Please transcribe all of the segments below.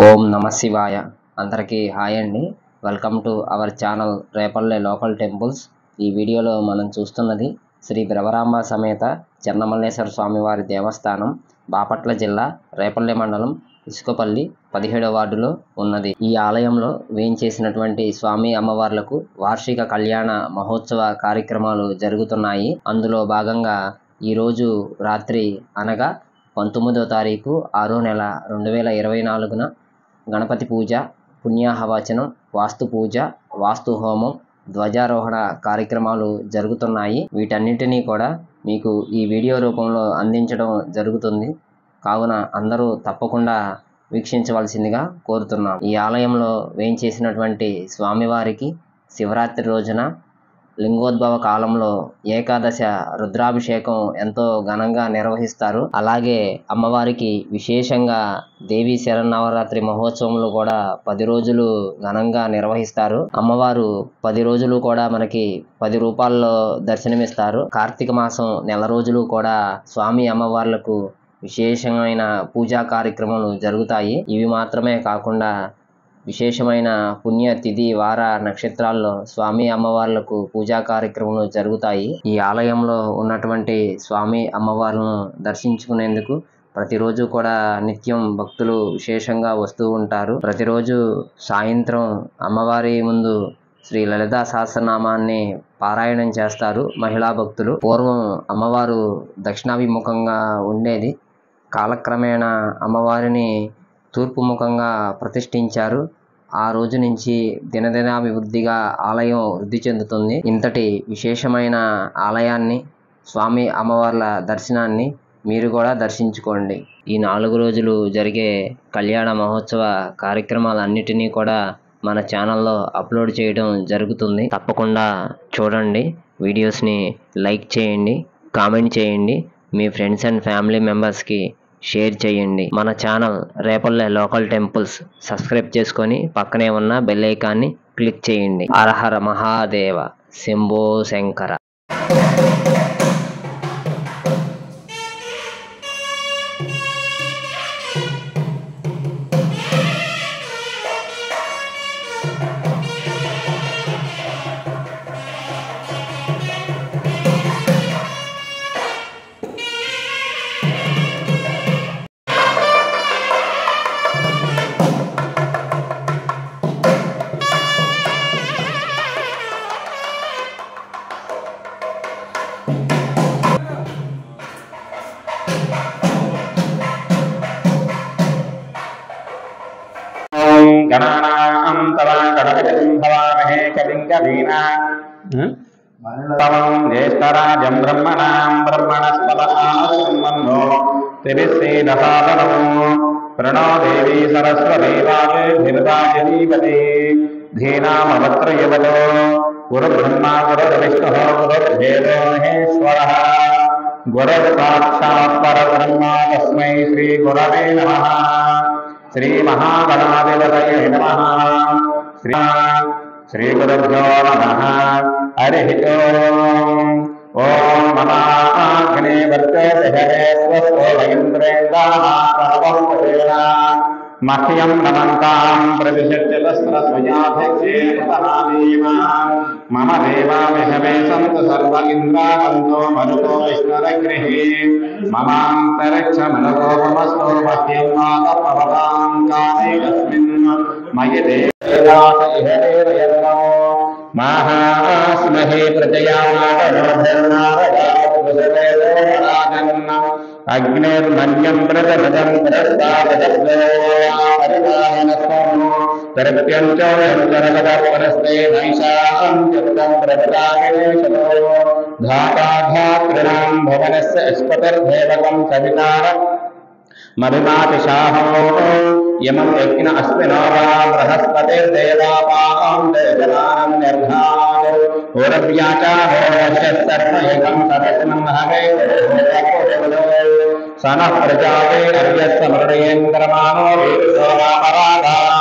ఓం నమ శివాయ. అందరికీ హాయ్ అండి. Welcome to our channel Repalle local temples. ఈ వీడియోలో మనం చూస్తున్నది శ్రీ భ్రవరాంబ సమేత చెన్నమల్లేశ్వర స్వామివారి దేవస్థానం, బాపట్ల జిల్లా రేపల్లె మండలం ఇసుకపల్లి 17వ వార్డులో ఉన్నది. ఈ ఆలయంలో వేయించేసినటువంటి స్వామి అమ్మవార్లకు వార్షిక కళ్యాణ మహోత్సవ కార్యక్రమాలు జరుగుతున్నాయి. అందులో భాగంగా ఈరోజు రాత్రి అనగా 19వ తారీఖు 6వ నెల 2024న గణపతి పూజ, పుణ్యాహవచనం, వాస్తు పూజ, వాస్తు హోమం, ధ్వజారోహణ కార్యక్రమాలు జరుగుతున్నాయి. వీటన్నిటినీ కూడా మీకు ఈ వీడియో రూపంలో అందించడం జరుగుతుంది. కావున అందరూ తప్పకుండా వీక్షించవలసిందిగా కోరుతున్నాం. ఈ ఆలయంలో వేయించేసినటువంటి స్వామివారికి శివరాత్రి రోజున లింగోద్భవ కాలంలో ఏకాదశ రుద్రాభిషేకం ఎంతో ఘనంగా నిర్వహిస్తారు. అలాగే అమ్మవారికి విశేషంగా దేవీ శరన్నవరాత్రి మహోత్సవంలో కూడా 10 రోజులు ఘనంగా నిర్వహిస్తారు. అమ్మవారు 10 రోజులు కూడా మనకి 10 రూపాల్లో దర్శనమిస్తారు. కార్తీక మాసం నెల రోజులు కూడా స్వామి అమ్మవార్లకు విశేషమైన పూజా కార్యక్రమాలు జరుగుతాయి. ఇవి మాత్రమే కాకుండా విశేషమైన పుణ్య తిథి వార నక్షత్రాల్లో స్వామి అమ్మవార్లకు పూజా కార్యక్రమాలు జరుగుతాయి. ఈ ఆలయంలో ఉన్నటువంటి స్వామి అమ్మవార్లను దర్శించుకునేందుకు ప్రతిరోజు కూడా నిత్యం భక్తులు విశేషంగా వస్తూ ఉంటారు. ప్రతిరోజు సాయంత్రం అమ్మవారి ముందు శ్రీ లలితా సహస్రనామాన్ని పారాయణం చేస్తారు మహిళా భక్తులు. పూర్వం అమ్మవారు దక్షిణాభిముఖంగా ఉండేది. కాలక్రమేణా అమ్మవారిని తూర్పు ముఖంగా ప్రతిష్ఠించారు. ఆ రోజు నుంచి దినదినాభివృద్ధిగా ఆలయం వృద్ధి చెందుతుంది. ఇంతటి విశేషమైన ఆలయాన్ని, స్వామి అమ్మవార్ల దర్శనాన్ని మీరు కూడా దర్శించుకోండి. ఈ 4 రోజులు జరిగే కళ్యాణ మహోత్సవ కార్యక్రమాలన్నిటినీ కూడా మన ఛానల్లో అప్లోడ్ చేయడం జరుగుతుంది. తప్పకుండా చూడండి. వీడియోస్ని లైక్ చేయండి, కామెంట్ చేయండి, మీ ఫ్రెండ్స్ అండ్ ఫ్యామిలీ మెంబర్స్కి షేర్ చేయండి. మన channel Repalle local temples subscribe చేసుకొని పక్కనే ఉన్న బెల్ ఐకాన్ని క్లిక్ చేయండి. హరహర మహాదేవ, శంభో శంకర. గణానాం తవ గణపతిం భవామహే కవిం కవీనాం జ్యేష్ఠరాజం బ్రహ్మణాం బ్రహ్మణస్పద ఆనశృణ్వన్నో త్రిభిస్సేదసాదనో ప్రణో దేవీ సరస్వతీ వాగేర్భిర్వాచనీపతి ధీనామవత్రయవతో గురుబ్రహ్మా గురుర్విష్ణుః గురుర్దేవో మహేశ్వరः గురుః సాక్షాత్ పరబ్రహ్మ తస్మై శ్రీ గురవే నమః. శ్రీ మహాగణాధిపతయే నమః. శ్రీ గురుభ్యో నమః. హరి ఓం. ఓం మమాగ్నే వర్తతే హరే స్వస్వైంద్రేంద్రాణాః మహ్యం నమంతాం ప్రతిశత్యతస్రస్వయాభిక్షేతనామేవ మమ దేవామిహమే సంతు సర్వ ఇంద్రావంతో మరుతో విష్ణురగ్రహే మమాంతరిక్షమనకోపమస్తో మహ్యం నాదపవతాం కానేకస్మిన్ మయి దేవాసైహరేవయన్నో మహాస్మహే ప్రజయామాటనోధర్నారజాతృసవేదోరాజన్న అగ్నిర్మన్యం ప్రజపదం ప్రస్తాపదస్వో తరప్యంచోరగదపరస్తే నైషాం చిత్తం ప్రజాగణేశతో ధాతాధాతృణాం భవనస్య అస్పతిర్దేవకం సవితార మధుమాతిశాహో యమం యజ్ఞ అస్మినో వా బృహస్పతిర్దేవాపాం దేవనాం నిర్ధాతు ఓరవ్యాచారో సర్వైకం సరస్నం హరే సనః ప్రజాతే అర్యస్మరణేంద్రమానో వీరుసోమాపరాధాః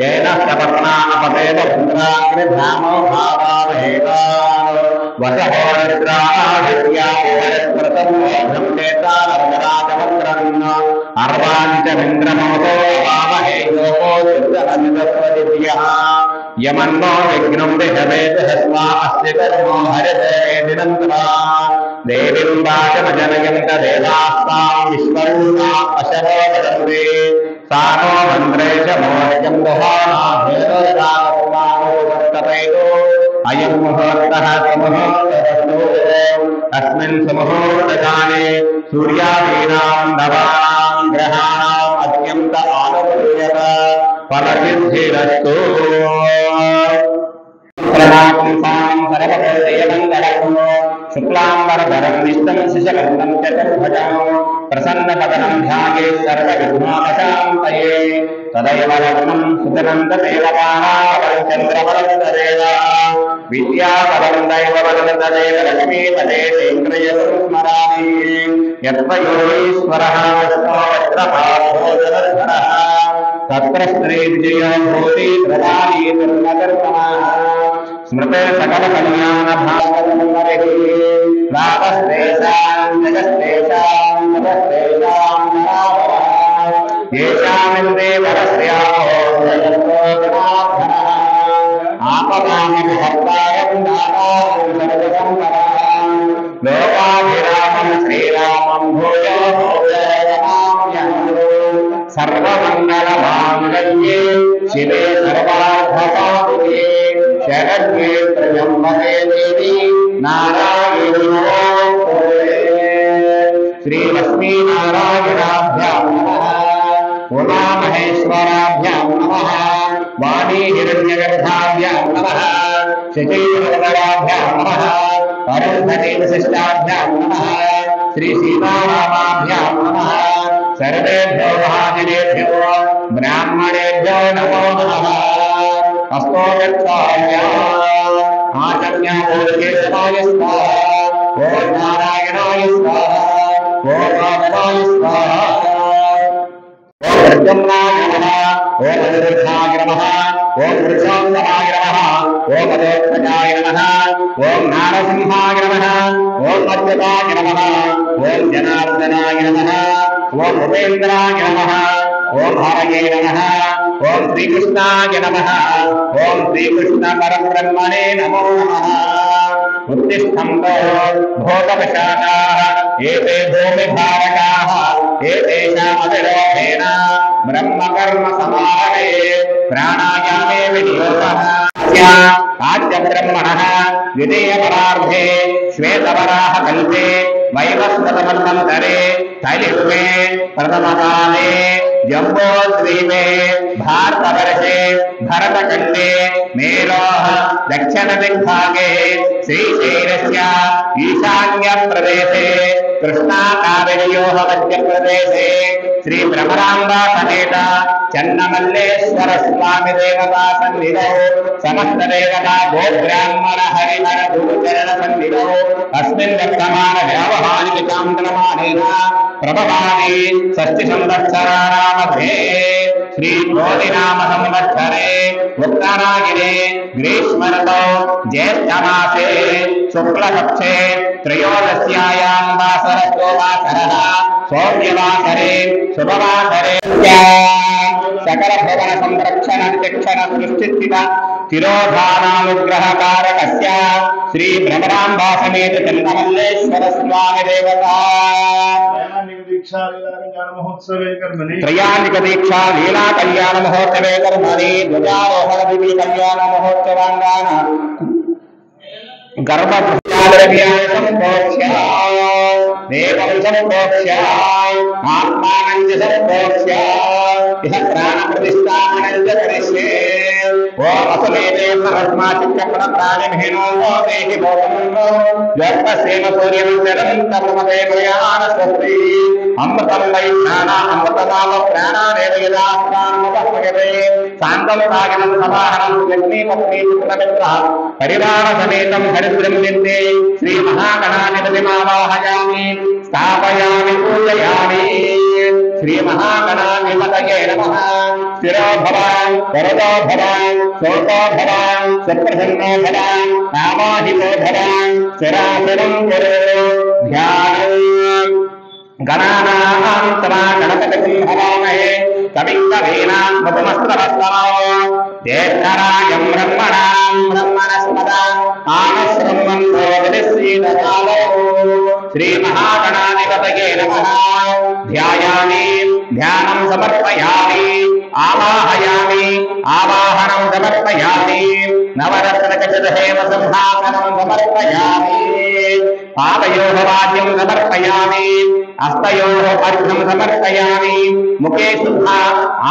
येन सपत्नापतेव पुत्राग्निधामो भावामहेतान् वसवो निद्रादित्यास्मृतं ब्रह्मेतारमराजवक्त्रम् अर्वाञ्चमिन्द्रमोदो वामहेयो अमितस्वदिभ्यः यमन्नो विघ्नं विषवेदहस्वा अस्य कर्मो हरते निरन्तरा देवीं वाचमजनयन्त देवास्तां विश्वरूपा अशरो वदन्ते सा नो मन्त्रे च मोर्यं दहानाभेदरागस्मानो वर्ततेतो अयं मुहूर्तः सुमुहूर्तस्तु अस्मिन् सुमुहूर्तकाले सूर्यादीनां नवानां ग्रहाणाम् अत्यन्त आनुकूल्यत फलसिद्धिरस्तु प्रणापुंसां सर्वभूतयमङ्गलम् शुक्लाम्बरधरं विष्णुं शिशुकर्णं चतुर्भुजं प्रसन्नवदनं ध्यायेत् सर्वविघ्नोपशान्तये तदैव लग्नं सुतनं तदेवमानावलं चन्द्रबलं तदेव विद्याबलं दैवबलं तदेव लक्ष्मीपदे तेन्द्रयं स्मरामि यत्त्वयोगीश्वरः विष्णोवस्त्रपादोदरधरः तत्र स्त्रीविजयो भूति प्रदानी निर्मकर्मणः स्मृते सकलकल्याणभागवन्मरिः रामस्तेषां जगस्तेषां नभस्तेषां नरावरः येषामिन्द्रे वरस्याहो जगत्तोऽनाथनः आपदामविहर्तारं दातारं सर्वसम्पदां लोकाभिरामं श्रीरामं भूयो भूयनमाम्यहम् सर्वमङ्गलमाङ्गल्ये शिवे सर्वार्थसाधिके शरण्ये त्र्यम्बके देवी नारायणी नमोस्तुते श्रीलक्ष्मीनारायणाभ्यां नमः उमामहेश्वराभ्यां नमः वाणी हिरण्यगर्भाभ्यां नमः शचीन्द्रभद्राभ्यां नमः अरुन्धती वसिष्ठाभ्यां नमः श्रीसीतारामाभ्यां नमः सर्वेभ्यो महाजनेभ्यो ब्राह्मणेभ्यो नमो नमः अस्तोगत्वाय आचम्याय स्वाहा ओम नारायणाय स्वाहा ओम माधवाय स्वाहा ओम प्रद्युम्नाय नमः ओम अनिरुद्धाय नमः ओम पुरुषोत्तमाय नमः ओम अदोक्षजाय नमः ओम नारसिंहाय नमः ओम अच्युताय नमः ओम जनार्दनाय नमः ओम उपेन्द्राय नमः ओम हरये नमः ओम श्रीकृष्णाय नमः ओम श्रीकृष्ण परब्रह्मणे नमो नमः उत्तिष्ठन्तो भूतविशाखाः एते भूमिभारकाः एतेषामविरोधेन ब्रह्मकर्म समाहरे प्राणायामे विनियोगः आद्यब्रह्मणः द्वितीयपरार्धे श्वेतवराहकल्पे वैवस्वतमन्वन्तरे कलियुगे प्रथमकाले जम्बोद्वीपे भारतवर्षे भरतखण्डे मेरोः दक्षिणदिग्भागे श्रीशैलस्य ईशान्यप्रदेशे कृष्णाकावेर्योः मध्यप्रदेशे श्रीभ्रमराम्बा समेत चन्नमल्लेश्वर स्वामी देवता सन्निधौ समस्त देवता गोब्राह्मण हरिहर गुरुचरण सन्निधौ अस्मिन् वर्तमान व्यावहारिक चान्द्रमानेन प्रभवामि षष्टि संवत्सराणामध्ये श्री क्रोधिनाम संवत्सरे उत्तरायणे ग्रीष्म ऋतौ ज्येष्ठमासे शुक्लपक्षे त्रयोदश्यायां वासरस्तो वासरः सौम्यवासरे शुभवासरे सकल भवन संरक्षण शिक्षण सृष्टिस्थित तिरोधानानुग्रहकारकस्य श्री भ्रमराम्बा समेत चन्नमल्लेश्वर स्वामी देवता त्रयानिक दीक्षा लीला कल्याण महोत्सवे कर्मणि ध्वजारोहण दिव्य कल्याण महोत्सवांगान गर्भद्रव्याय संप्रोक्ष्य देवं संप्रोक्ष्य आत्मानं च संप्रोक्ष्य इह प्राणप्रतिष्ठापनं च करिष्ये ओम असमेते सहस्माचित्तप्रण प्राणिभिनो देहि भोगमन्नो यत्तसेन सूर्यं चरन्तमते मयान स्वस्ति अमृतं वै प्राणा अमृतनाम प्राणानेव यदास्मान्मुपस्मयते शान्तं सागरं समाहनं लक्ष्मी पत्नी पुत्रमित्रः परिवार समेतं हरिद्रं नित्ये श्री महागणाधिपतिमावाहयामि स्थापयामि पूजयामि श्री महागणाधिपतये नमः स्थिरो भवान् वरदो भवान् शोको भवान् सुप्रसन्नो भवान् नामाहितो भवान् स्थिरासनं कुरु ध्यानम् गणानां तमा गणपतिं हवामहे कविं कवीनां मुखमस्त्रवस्तमो ज्येष्ठराजं ब्रह्मणां ब्रह्मणस्पद आनश्रवन्नोदयश्रीदकालयो श्रीमहागणाधिपतये नमः। ध्यायामि ध्यानं समर्पयामि आवाहयामि आवाहनं समर्पयामि नवरत्नकचरहेमसिंहासनं समर्पयामि पादयोः वाद्यं समर्पयामि हस्तयोः अर्घ्यं समर्पयामि मुखे शुद्धा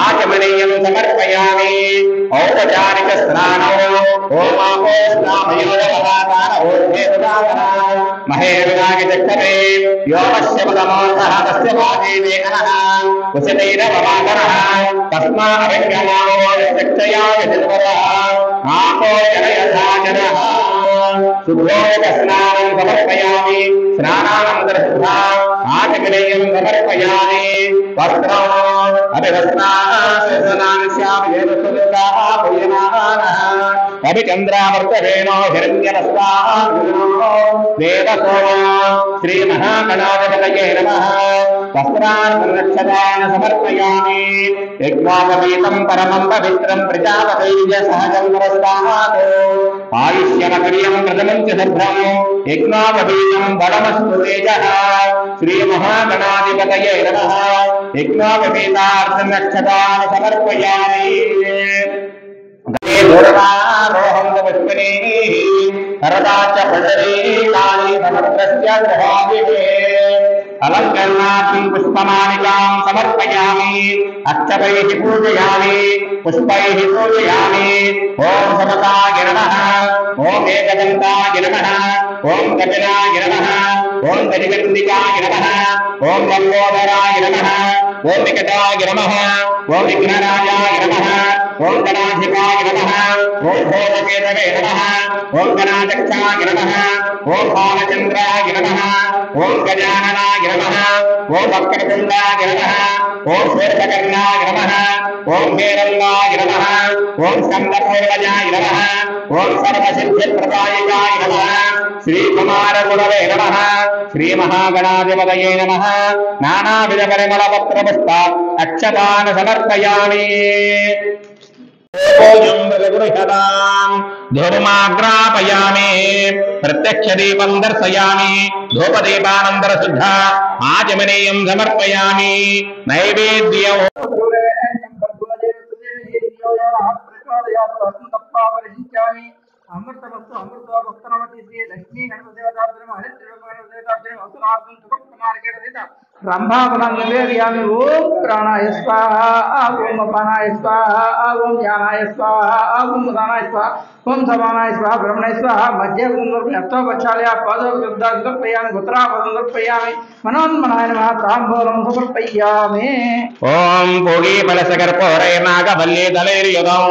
आचमनीयं समर्पयामि औपचारिक स्नानौ ओमापो महेर्नागचक्रे योमस्य पदमोऽर्थः तस्य वादेवे अनः कुशलैरववादनः तस्मादभिज्ञमानो चक्षया विधिर्वरः आपो जनयथा जनः शुद्धोदकस्नानं समर्पयामि स्नानानन्तरशुद्धा आचमनीयं समर्पयामि वस्त्रम् अभिवस्त्रान् श्यामयेन सुन्दराः पूयमानः अभिचन्द्रामर्तवेणो हिरण्यवस्त्राः देवसोमो श्रीमहागणाधिपतये नमः। वस्त्रान् संरक्षकान् समर्पयामि यज्ञोपवीतं परमं पवित्रं प्रजापतैः सहजं पुरस्तात् आयुष्यमकर्यं प्रथमं च शुभ्रं यज्ञोपवीतं बलमस्तु तेजः श्रीमहागणाधिपतये नमः। यज्ञोपवीतार्थं रक्षकान् समर्पयामि रोहं पुष्पनी सरदा च पटरीकानि समग्रस्य गृहाभिः अलङ्करणार्थं पुष्पमालिकां समर्पयामि अक्षतैः पूजयामि पुष्पैः पूजयामि ॐ समताय नमः ॐ एकदन्ताय नमः ॐ कपिलाय नमः ॐ गजगन्धिकाय नमः ॐ लम्बोदराय नमः ॐ विकटाय नमः ॐ विघ्नराजाय नमः ॐ गणाधिपाय नमः ॐ भोगकेतवे नमः ॐ गणाध्यक्षाय नमः ॐ भालचन्द्राय नमः ॐ गजाननाय नमः ॐ वक्रतुण्डाय नमः ॐ श्वेतकर्णाय नमः ॐ हेरङ्गाय नमः ॐ स्कन्दपूर्वजाय नमः ॐ सर्वसिद्धिप्रदायकाय नमः श्रीकुमारगुरवे नमः श्रीमहागणाधिपतये नमः। नानाविधपरिमलपत्रपुष्प अक्षतान् समर्पयामि धूमाग्रापयामि प्रत्यक्षदीपं दर्शयामि धूपदीपानन्तरशुद्ध आचमनीयं समर्पयामि नैवेद्यं अमृतमस्तु अमृतो भक्तनमति श्री लक्ष्मी गणपतिदेवताभ्यं हरिद्रदेवताभ्यं असुरार्थं सुखकुमारकेण रंभाफलं निवेदयामि। ओम प्राणाय स्वाहा ओम अपानाय स्वाहा ओम ज्ञानाय स्वाहा ओम उदानाय स्वाहा ओम समानाय स्वाहा ब्रह्मणाय स्वाहा मध्ये कुंदर्भ्यर्थोपचालया पादोपचालया समर्पयामि गोत्रापदं समर्पयामि मनोन्मनाय नमः ताम्बूलं समर्पयामि। ओम भोगी फलसकर्पूरे नागवल्लीदलैर्युगं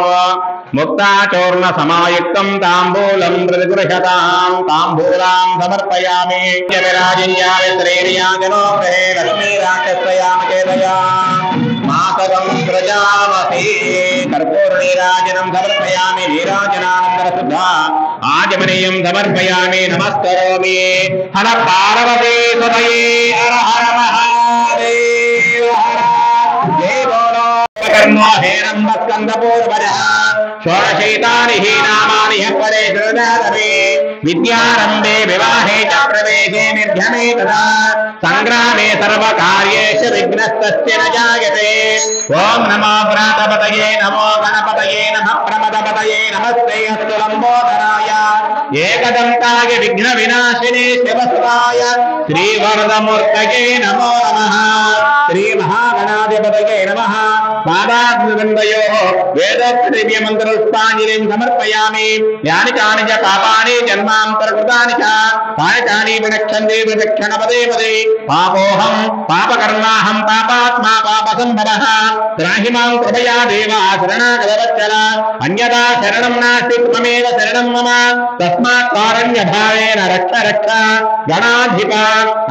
मुक्ताचूर्ण समायुक्तं ताम्बूलं प्रतिगृह्यतां ताम्बूलां समर्पयामि विराजिन्यावित्रैर्याजनो गृहे लक्ष्मीराक्षसयामकेतया मातरं प्रजावती कर्पूरनीराजनं समर्पयामि नीराजनानन्तरशुद्धा आचमनीयं समर्पयामि नमस्करोमि हर पार्वती सुतये हर हर महादेव जय बोलो कर्मो हेरं स्कन्दपूर्वजः षोडशैतानि हि नामानि ह्यपरे शृणुयामि विद्यारम्भे विवाहे च प्रवेशे निर्धने तथा संग्रामे सर्वकार्येषु विघ्नस्तस्य न जायते। ओम नमो व्रातपतये नमो गणपतये नमः प्रमदपतये नमस्ते अस्तु लम्बोदराय एकदन्ताय विघ्नविनाशिने शिवस्वाय श्रीवरदमूर्तये नमो नमः। श्रीमहागणाधिपतये नमः। पादाग्निबन्धयोः वेदोक्तदिव्यमन्त्रपुष्पाञ्जलिं समर्पयामि। यानि कानि च पापानि जन्मान्तरकृतानि च तानि विनक्षन्ते विचक्षणपदे पदे पापोऽहं पापकर्माहं पापात्मा पापसम्भवः त्राहि मां कृपया देव शरणागतवत्सल अन्यथा शरणं नास्ति त्वमेव शरणं मम तस्मात् कारुण्यभावेन रक्ष रक्ष गणाधिप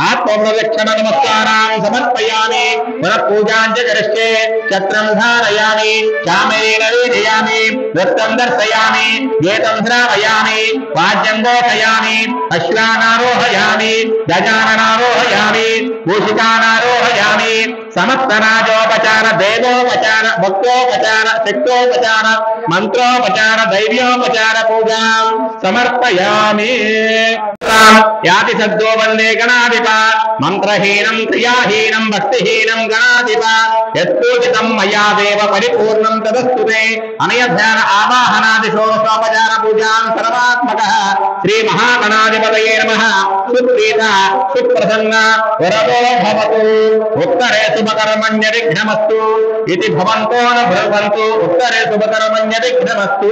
आत्मप्रदक्षिण नमस्कारां समर्पयामि पुनः पूजां च करिष्ये छत्रं धारयामि चामेन वीजयामि वृत्तं दर्शयामि गीतं श्रावयामि वाद्यं घोषयामि अश्वानारोहयामि गजाननारोहयामि मूषिकानारोहयामि సమస్తరాజోపచార దేవోపచార భక్తోపచార శక్తోపచార మంత్రోపచార దైవ్యోపచార పూజాం సమర్పయామి. యాతి సద్దో వందే గణాధిప మంత్రహీనం క్రియాహీనం భక్తిహీనం గణాధిప యత్పూజితం మయా దేవ పరిపూర్ణం తదస్తుతే. అనయ ధ్యాన ఆవాహనాది షోడశోపచార పూజాం సర్వాత్మకః శ్రీ మహాగణాధిపతయే నమః. సుప్రీత సుప్రసన్న వరదో భవతు. ఉత్తరే శుభకర్మణ్య విఘ్నమస్తు ఇది భవంతో న భవంతు. ఉత్తరే శుభకర్మణ్య విఘ్నమస్తు.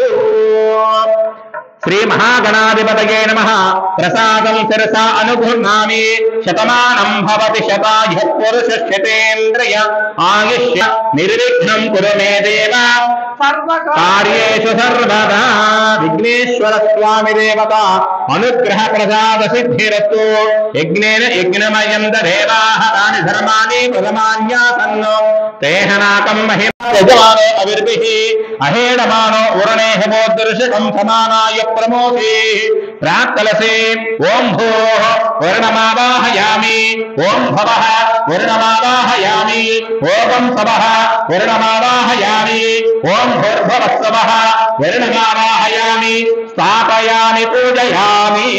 శ్రీ మహాగణాధిపతయే నమః. ప్రసాదం శిరసా అనుగృహ్ణామి. శతమానం భవతి శతాయుః పురుషः శతేంద్రియ ఆయుష్య నిర్విఘ్నం కురు మే దేవ కార్యేషు సర్వదా. విఘ్నేశ్వర స్వామి దేవత అనుగ్రహ ప్రసాద సిద్ధిరస్తు. యజ్ఞేన యజ్ఞమయం దేవాః తాని ధర్మాణి ప్రథమాన్యాసన్నో తేహనాకం మహిమానో అవిర్భిః అహేడమానో ఉరణే హమోదర్శకం సమానాయ ప్రమోది. ప్రాక్తలసే ఓం భూః వర్ణమావాహయామి. ఓం భవః వర్ణమావాహయామి. ఓం సవః వర్ణమావాహయామి. ఓం భూర్భువస్సవః వర్ణమావాహయామి. స్థాపయామి పూజయామి.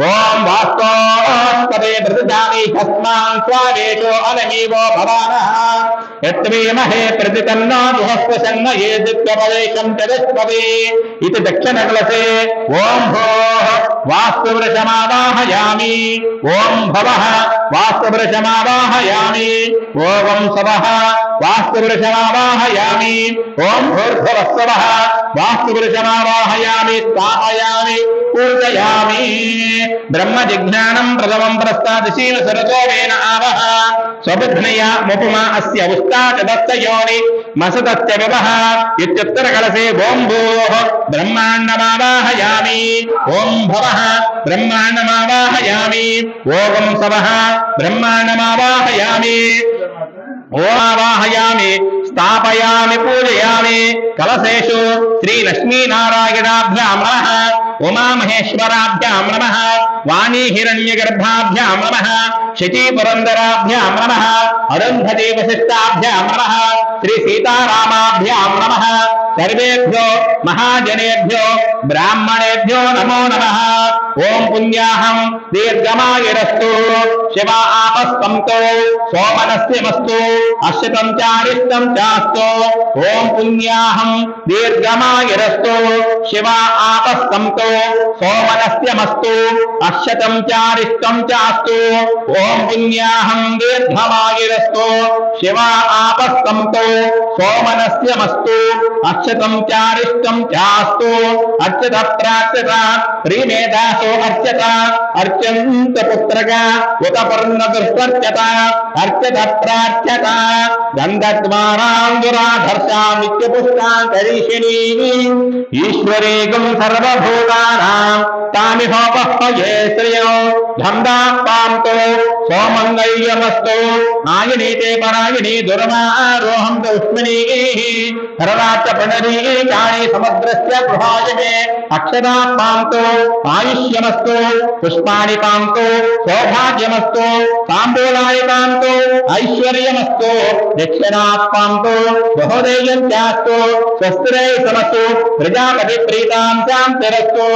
ఓం వాస్తోస్పదే ప్రతిజామి తస్మాన్ స్వావేషో అనమీవో భవానః. యత్వేమహే ప్రతితన్నో దుహస్వశన్న ఏదిత్వపదేశం చదస్పదే. ఇది దక్షిణకలసే ఓం భూః వాస్తువృషమావాహయామి. ఓం భవః వాస్తువృషమావాహయామి. ఓం సవః వాస్తువృషమావాహయామి. ఓం భూర్భువస్సవః వాస్తువృషమావాహయామి. స్థాపయామి పూజయామి. బ్రహ్మ జిజ్ఞానం ప్రథమం ప్రస్తాదశీల సరతోవేన ఆవహ. స్వబుద్ధ్నయా ముపమా అస్య ఉస్తాచదస్తయోని మసదస్య వివహ. ఇత్యుత్తర కలసే ఓం భూః బ్రహ్మాండమావాహయామి. ఓం భవః బ్రహ్మాండమావాహయామి. ఓం సవః బ్రహ్మాండమావాహయామి. ఓమావాహయామి. స్థాపయామి పూజయామి. కలశేషు శ్రీ లక్ష్మీనారాయణాభ్యాం నమః. ఉమామహేశ్వరాభ్యాం నమః. వాణీ హిరణ్యగర్భాభ్యాం నమః. శచీ పురందరాభ్యాం నమః. అరుంధతీ వశిష్టాభ్యాం నమః. శ్రీ సీతారామాభ్యాం నమః. సర్వేభ్యో మహాజనేభ్యో బ్రాహ్మణేభ్యో నమో నమః. ఓం పుణ్యాహం దీర్ఘమాయురస్తు. శివ ఆపస్తంతో సోమనస్యమస్తు. అశ్వతం చారిష్టం చాస్తు. ఓం పుణ్యాహం దీర్ఘమాయురస్తు. శివ ఆపస్తంతో సోమనస్యమస్తు. అశ్వతం చారిష్టం చాస్తు. ఓం పుణ్యాహం దీర్ఘమాయురస్తు. శివ ఆపస్తంతో సోమనస్యమస్తు. అక్షతం చారిష్టం చాస్తు. అర్చత ప్రాచ్యత ప్రీమేధాసో అర్చత. అర్చంత పుత్రక ఉత పర్ణ దుష్పర్చత. అర్చత ప్రాచ్యత గంధద్వారాంగురాధర్షాం నిత్యపుష్టాంతరీషిణీ. ఈశ్వరేకం సర్వభూతానాం తామిహోపహ్వయే శ్రియో. ధందాపాంతో సోమంగళ్యమస్తు. నాయనీతే పరాయణీ దుర్మారోహం ఉష్మినీ. హరరాచ ప్రణరీకాణి సముద్రస్య గృహాయమే. అక్షరాపాంతో ఆయుష్యమస్తు. పుష్పాణి పాంతో సౌభాగ్యమస్తు. తాంబూలాయకాంతో ఐశ్వర్యమస్తు. దక్షిణాపాంతో బహుదేయం చాస్తు. స్వస్తిరై సమస్తు. ప్రజాపతి ప్రీతాం శాంతిరస్తు.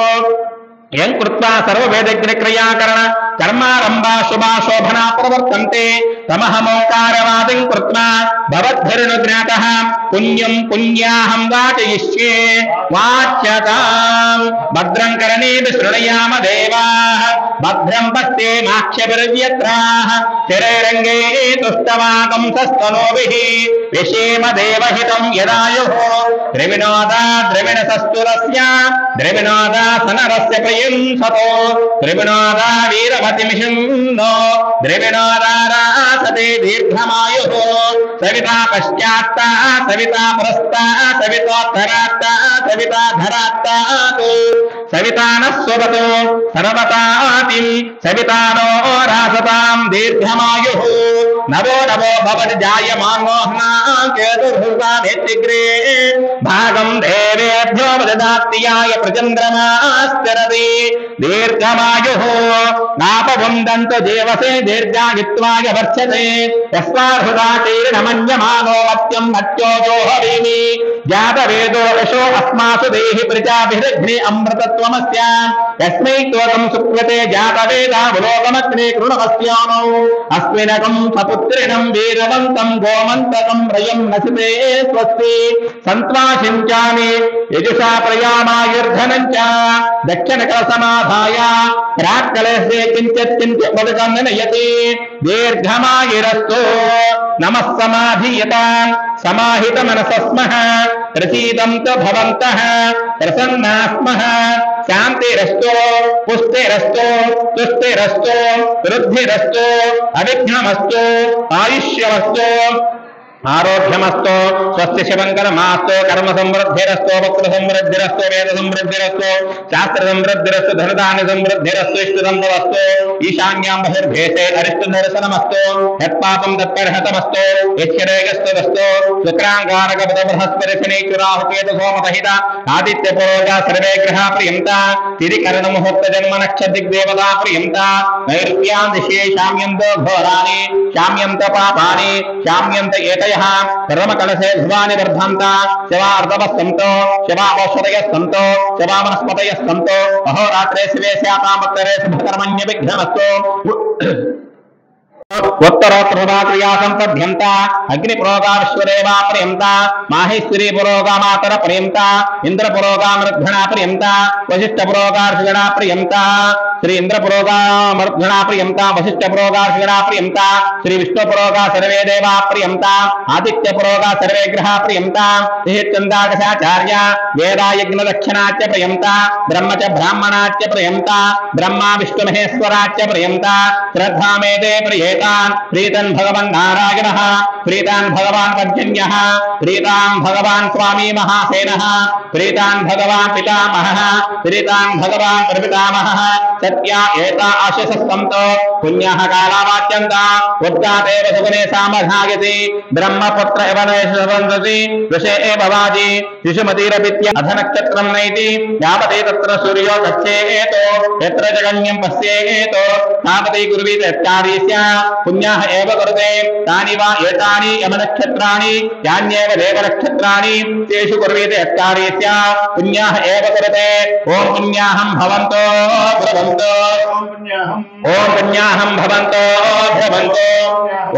యం కృత్వా సర్వవేదజ్ఞ క్రియాకరణ కర్మారంభా శుభా శోభనా ప్రవర్తంతే. తమహమోకారవాదిం కృత్వా భవద్భిరనుజ్ఞాతః పుణ్యం పుణ్యాహం వాచయిష్యే. వాచ్యతాం భద్రం కరణేభి శృణయామ దేవాః. భద్రం పశ్యేమాక్షభిర్యత్రాః. స్థిరైరంగే తుష్టవాకం సస్తనోభిః. విషేమ దేవహితం యదాయుః. ద్రవిణోదా ద్రవిణసస్తురస్య. ద్రవిణోదా సనరస్య ప్రయుంసతో. ద్రవిణోదా వీరవతిమిషున్నో. ద్రవిణోదారాసతే దీర్ఘమాయుః. సవితా పశ్చాత్తా సవితా పురస్తా సవితోత్తరాత్తా సవితా ధరాత్తాతు. సవితానః స్వపతో సర్వతాతిం. సవితానో రాసతాం దీర్ఘమాయుః. నవో నవో భవతి జాయమానోహ్నా కేతుర్భుతానేత్యగ్రే. భాగం దేవ देवेभ्यो वददात्याय प्रचन्द्रमास्तिरति दीर्घमायुः नापवन्दन्तु देवसे दीर्घायुत्वाय वर्षते यस्माहृदाचैर्नमन्यमानो मत्यं मत्योजोहवीमि जातवेदो यशो अस्मासु देहि प्रजाभिरग्ने अमृतत्वमस्य यस्मै त्वकं सुप्यते जातवेदा विलोकमग्ने कृणमस्यामौ अस्मिनकं सपुत्रिणं वीरवन्तं गोमन्तकं रयं नसिते स्वस्ति सन्त्वाशिञ्चामि यजुषा प्रयामायुर्धनं च दक्षिणकलसमाधाय प्राक्कलसे किञ्चित् पदकं नयति दीर्घमायुरस्तु नमः समाधीयतां समाहितमनसस्मः प्रसीदन्तु भवन्तः प्रसन्नास्मः शान्तिरस्तु पुष्टिरस्तु तुष्टिरस्तु वृद्धिरस्तु अविघ्नमस्तु आयुष्यमस्तु आरोग्यमस्तु स्वस्ति शिवंकरमास्तु कर्म समृद्धिरस्तु वक्र समृद्धिरस्तु वेद समृद्धिरस्तु शास्त्र समृद्धिरस्तु धनदान्य समृद्धिरस्तु इष्टदन्तवस्तु ईशान्यां बहिर्भेते अरिष्टदर्शनमस्तु यत्पापं तत्परहतमस्तु यच्छरेगस्तवस्तु शुक्रांगारकपद बृहस्पति शनिराहुकेतु सोमतहिता आदित्यपुरोगा सर्वे ग्रहा प्रियंता तिरिकरणमुहूर्त जन्म नक्षत्र दिग्देवता प्रियंता नैऋत्यां दिशे शाम्यन्तो घोराणि शाम्यन्त पापानि शाम्यन्त परमकलशे ध्रुवानि वर्धन्ता शिवार्धवस्सन्तो शिवावौषधयस्सन्तो शिवावनस्पतयस्सन्तो अहोरात्रे शिवे स्यातामुत्तरे शुभकर्मण्यविघ्नमस्तु उत्तरोत्तरक्रिया संपद्यन्ता अग्निपुरोगा विश्वदेवा पर्यन्ता माहेश्वरी पुरोगा मातर पर्यन्ता इंद्रपुरोगा मृद्धणा पर्यन्ता वशिष्ठपुरोगा ऋषिगणा पर्यन्ता श्री इंद्रपुरोगा मृद्धणा पर्यन्ता वशिष्ठपुरोगा ऋषिगणा पर्यन्ता श्री विष्णुपुरोगा सर्वे देवा पर्यन्ता आदित्यपुरोगा सर्वे ग्रहा पर्यन्ता चंदादशाचार्य वेदायज्ञ दक्षिणाच्च पर्यन्ता ब्रह्म च ब्राह्मणाच्च पर्यन्ता ब्रह्मा विष्णु महेश्वराच्च पर्यन्ता श्रद्धा मेदे प्रिये प्रीतन भगवान नारायणः प्रीतान भगवान पर्जन्यः प्रीतान भगवान स्वामी महासेनः प्रीतान भगवान पितामहः प्रीतान भगवान प्रपितामहः सत्या एता आशसस्तंतो पुण्यः कालावाच्यन्ता उद्गातेव सुगुणे सामधायति ब्रह्मपुत्र एव नैषवन्दति ऋषे एव वाजी शिशुमतिरपित्य अधनक्षत्रं नैति यावते तत्र सूर्यो गच्छेतो यत्र जगन्यं पश्येतो तावते कुर्वीत यत्कार्यस्य पुण्यः एव कुरुते तानि वा एतानि यमनक्षत्राणि यान्येव देवनक्षत्राणि तेषु कुर्वीत यत्कार्यस्य पुण्यः एव कुरुते ओम पुण्याहं भवन्तो भवन्तो ओम पुण्याहं भवन्तो भवन्तो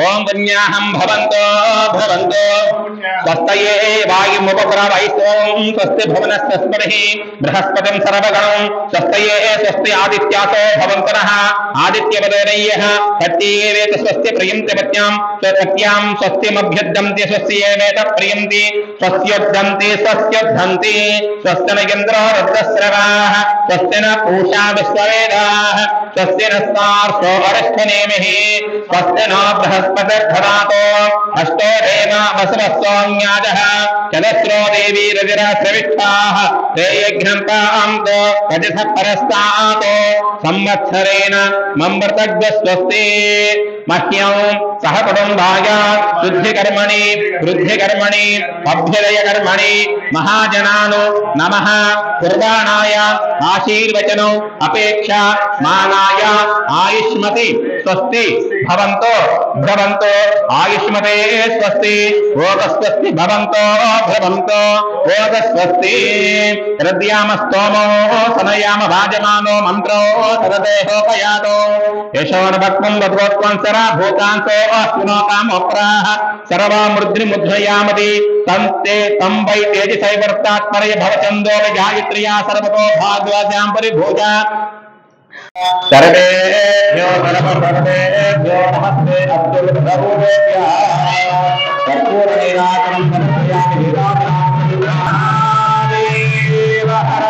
ओम पुण्याहं भवन्तो भवन्तो स्वस्तये वायुमुपप्रवैस्तों स्वस्ति भुवनस्पतिः बृहस्पतिं सर्वगणं स्वस्तये स्वस्ति आदित्यासो भवन्तनः आदित्यवदनय्यः पत्येवेत स्वस्ति प्रियन्ते पत्यां स्वपत्यां स्वस्तिमभ्युद्यन्ते स्वस्येवेत प्रियन्ति स्वस्योद्यन्ते स्वस्योद्धन्ति स्वस्ति न इन्द्रो रुद्रस्रवाः स्वस्ति न पूषा विश्ववेदाः स्वस्ति नस्तार्षो अरिष्ठनेमिः स्वस्ति नो बृहस्पतिर्दधातु अष्टो देवा वसवस्सोऽन्याजः चलस्रो देवी रविरस्रविष्ठाः ते यज्ञन्तान्तो रजसः परस्तातो संवत्सरेण ममृतज्ञस्वस्ति मह्यं सह कुटुम्बाय शुद्धिकर्मणि वृद्धिकर्मणि अभ्युदयकर्मणि महाजनानो नमः कुर्बाणाय आशीर्वचनो अपेक्षा मानाय आयुष्मति स्वस्ति भवन्तो भवन्तो आयुष्मते स्वस्ति भोगस्वस्ति भवन्तो भवन्तो भोगस्वस्ति हृद्यामस्तोमो सनयाम भाजमानो मन्त्रो तददेहोपयातो यशोर्भक्तं वद्वत्वं सरा भूतान्तो अस्मिनोकामोप्राः सर्वामृद्धिमुद्रयामति तन्ते तं वै तेजसैवर्तात्मरय भवचन्दो गायत्र्या सर्वतो भागवत्यां परिभूजा सर्वेभ्यो सर्वेभ्यो नमस्ते अब्दुल प्रभुभ्यः कर्पूरनीराजनं समर्पयामि महादेव हर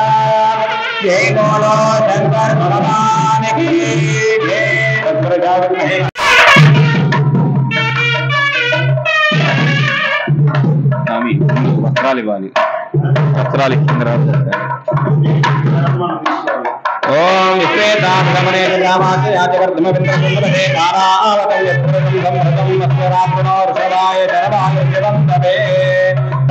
जय बोलो शंकर भगवान की जय प्रजापति स्वामी वस्त्राలు ఇవ్వాలి వస్త్రాలు ఇచ్చిన తర్వాత ओम विश्वेतामने रामाचे याजवर्धम विन्द्रसुन्दरे कारावतं यत्पुरतं संभृतं मत्स्यरात्मनोर्षवाय शरवाय शिवन्तवे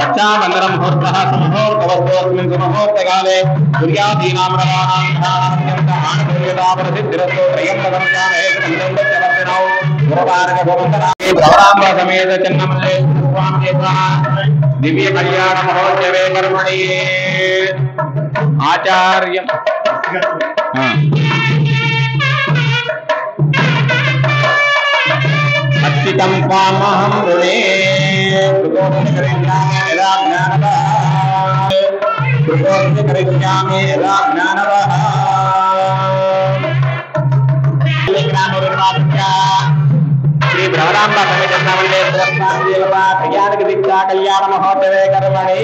रक्षाबन्धनं मुहूर्तः सममुहूर्तवस्तोऽस्मिन् सुमुहूर्तकाले सूर्यादीनां रवाणां प्रसिद्धिरस्तो त्र्यम्बकं चामहेशमन्त्रं दक्षवर्तिनौ गुरुवारकभवन्तरामे प्रवराम्ब समेत चन्नमल्ले स्वामिदेवः दिव्य कल्याण महोत्सवे कर्मणि आचार्य अच्युतं त्वामहं ऋणे करिष्यामि यदा ज्ञानवः श्री भ्रमराम्बा समेत चन्नमल्ले देवता ज्ञानक दीक्षा कल्याण महोत्सवे कर्मणि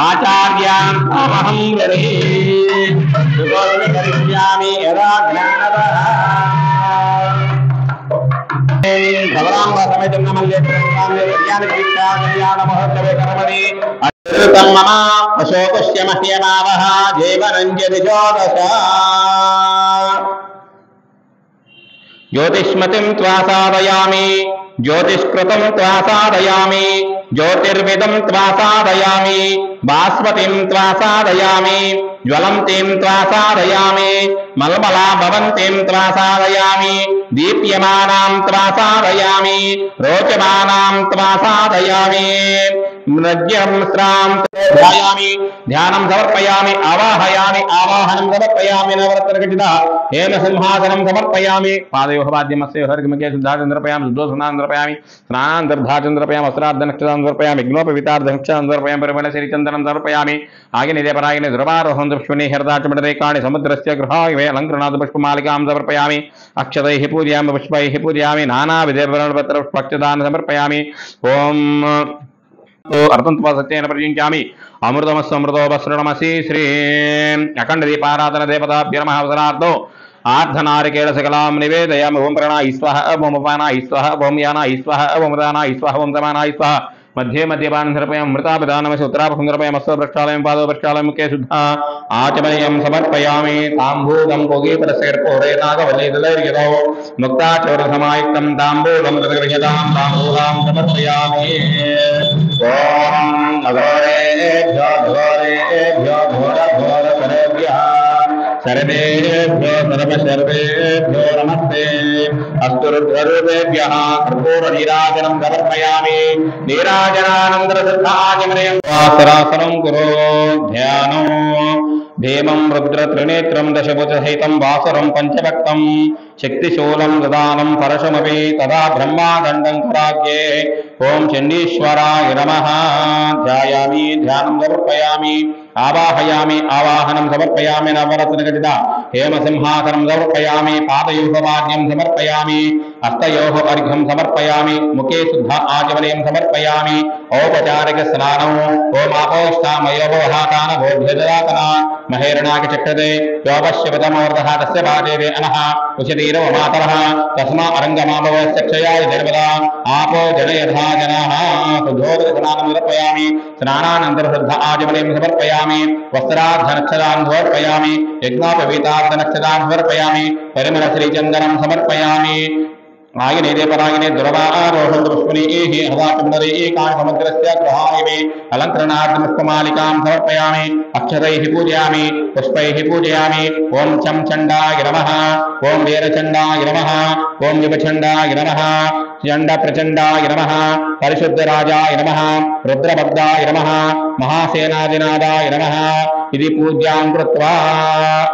आचार्याम् अहं ऋणे करिष्यामि यदा ज्ञानवः भ्रमराम्बा समेत चन्नमल्ले ज्ञानक दीक्षा कल्याण महोत्सवे कर्मणि मम अशोकस्य मह्यमावः जीवनञ्जलिजोदश ज्योतिष्मतिं त्वा साधयामि ज्योतिष्कृतं त्वा साधयामि ज्योतिर्विदं त्वा साधयामि भास्वतीं त्वा साधयामि ज्वलन्तीं त्वा साधयामि मल्मला भवन्तीं त्वा साधयामि दीप्यमानां त्वा साधयामि रोचमानां त्वा साधयामि मृज्यं स्रां ध्यायामि ध्यानं समर्पयामि आवाहयामि आवाहनं समर्पयामि नवरत्नखचितः हेम सिंहासनं समर्पयामि पादयोः पाद्यमस्य हर्गमके शुद्धाचन्द्र समर्पयामि शुद्धोस्नानं समर्पयामि स्नानान्तर्धाचन्द्र समर्पयामि वस्त्रार्धनक्षत्रान् समर्पयामि यज्ञोपवीतार्धनक्षत्रान् समर्पयामि परिमलश्रीचन्दनं समर्पयामि आगिने परागिने ध्रुवारोहं पुष्पणे हृदाचमटरेकाणि समुद्रस्य गृहाय अलङ्कृणात् पुष्पमालिकां समर्पयामि अक्षतैः पूजयामि पुष्पैः पूजयामि नानाविधपत्रपुष्पक्षदानं समर्पयामि ओम अर्थं त्वा सत्येन प्रयुञ्जामि अमृतमस्समृतोपसृणमसि श्री अखंड दीपाराधन देवताभ्यो नमः अवसरार्थो आर्धनारिकेल सकलां निवेदयामि ओम प्राणाय स्वाहा ओम अपानाय स्वाहा ओम यानाय स्वाहा ओम उदानाय स्वाहा ओम समानाय स्वाहा मध्ये मध्यपानं समर्पयामि मृतापदानमस्य उत्तरापं समर्पयामि हस्तो प्रक्षालयामि पादो प्रक्षालयामि मुखे शुद्धा आचमनीयं समर्पयामि ताम्बूलं भोगीपरसेर्पोरे नागवल्लीदलैर्यदौ मुक्ताचौरसमायुक्तं ताम्बूलं तद्गृह्यतां ताम्बूलां समर्पयामि ॐ अघोरेभ्यो घोरेभ्यो घोरघोरकरेभ्यः सर्वेभ्यो सर्वसर्वेभ्यो नमस्ते अस्तु रुद्ररूपेभ्यः कर्पूरनीराजनं समर्पयामि नीराजनानन्दरसिद्धाचमनीयं वासरासनं कुरु ध्यानो भीमं रुद्रत्रिनेत्रं दशभुजसहितं वासरं पञ्चभक्तं शक्तिशूलं ददानं परशुमपि तदा ब्रह्मादण्डं कराग्ये ओम चण्डीश्वराय नमः ध्यायामि ध्यानं समर्पयामि आवाहयामि आवाहनं समर्पयामि नवरत्नखचिता हेमसिंहासनं समर्पयामि पादयोः समर्पयामि हस्तयोः अर्घ्यं समर्पयामि मुखे शुद्ध आचमनीयं समर्पयामि औपचारिक स्नानम् ओम आपोष्ठामयोपवहातान भोभ्यददातन महेरणाकचक्रते योपश्यपतमोर्धः तस्य भादेवे अनः उशतीरव मातरः तस्मा अरङ्गमाभवस्य क्षयाय निर्मला आपो जनयधा जनाः सुधोदकस्नानं समर्पयामि स्नानानन्तरं शुद्ध आचमनीयं समर्पयामि वस्त्रार्धनक्षतान् समर्पयामि यज्ञोपवीतार्धनक्षतान् समर्पयामि परिमलश्रीचन्दनं समर्पयामि आगिने परागिने दुर्वारोहं पुष्पणीः हवाचमनरे एकानि समुद्रस्य गृहाणि अलङ्करणार्थं पुष्पमालिकां समर्पयामि अक्षतैः पूजयामि पुष्पैः पूजयामि ओम चम चण्डाय नमः ओम वीरचण्डाय नमः ओम युवचण्डाय नमः चण्ड प्रचण्डाय नमः परिशुद्धराजाय नमः रुद्रभद्राय नमः महासेनाधिनादाय नमः इति पूज्यां कृत्वा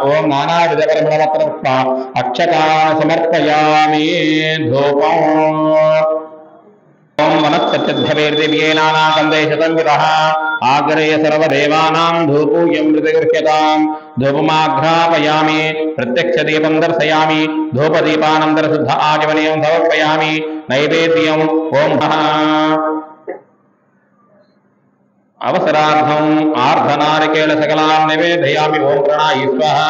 ओम नानाविधपरिमलपत्रपुष्प अक्षतान् समर्पयामि धूपम् ओम वनस्पत्यद्भवेर्दिव्ये नानाकन्दैशतंवितः आग्रय सर्वदेवानां धूपोऽयं प्रतिगृह्यतां धूपमाघ्रापयामि प्रत्यक्षदीपं दर्शयामि धूपदीपानन्तरं शुद्ध आचमनीयं समर्पयामि नैवेद्यम् ओम అవసరార్థం ఆర్ధనారికేళ సకలాం నివేదయామి. ఓం ప్రణాయి స్వాహా,